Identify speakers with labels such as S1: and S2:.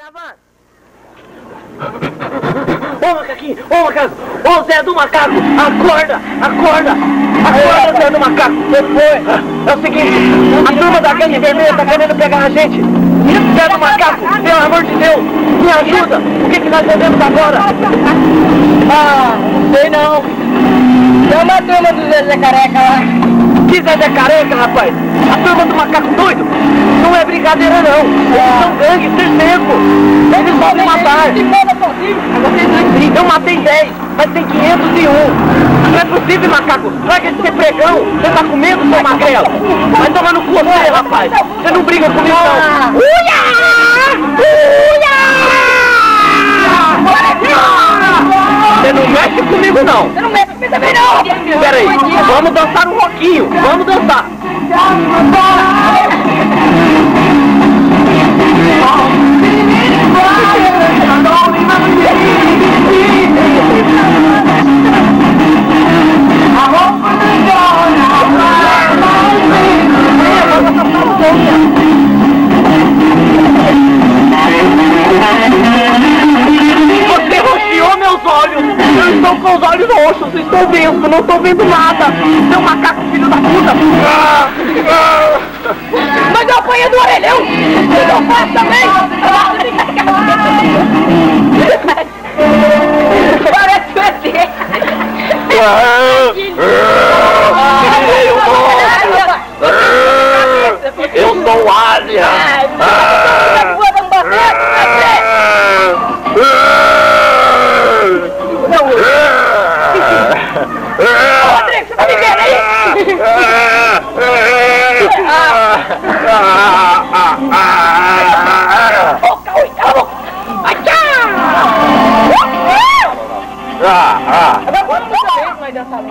S1: gravando? Ô macaquinho, ô macaco, ô Zé do Macaco, acorda, acorda, acorda Zé do Macaco, o que foi? É o seguinte, a turma da gangue vermelha tá querendo pegar a gente. Zé do Macaco, pelo amor de Deus, me ajuda, o que nós devemos agora?
S2: Ah, não sei não. Chama a turma do Zé Careca lá.
S1: Que Zé Careca, rapaz? A turma do Macaco Doido? Não é brincadeira não, eles são gangsters mesmo, eles vão me matar. Eu matei 10, mas tem 501. Não é possível, macaco. Larga de ser pregão. Você tá com medo, seu magrelo? Vai tomar no cu você, rapaz. Você não briga comigo, não. Uia! Uia! Você não mexe comigo, não.
S2: Você não mexe comigo também, não.
S1: Pera aí, vamos dançar um roquinho. Vamos dançar. Você roxeou meus olhos! Eu estou com os olhos roxos, estou vendo, não estou vendo nada! Seu macaco, filho da puta!
S2: Mas eu apanhei do orelhão! Você não faz também! Parece você!
S1: Eu sou o Alien!
S2: Rodrigo, você tá me vendo aí? Ô, Cauê, cala a boca! Ai, tchau! Agora vamos também, vai dançar.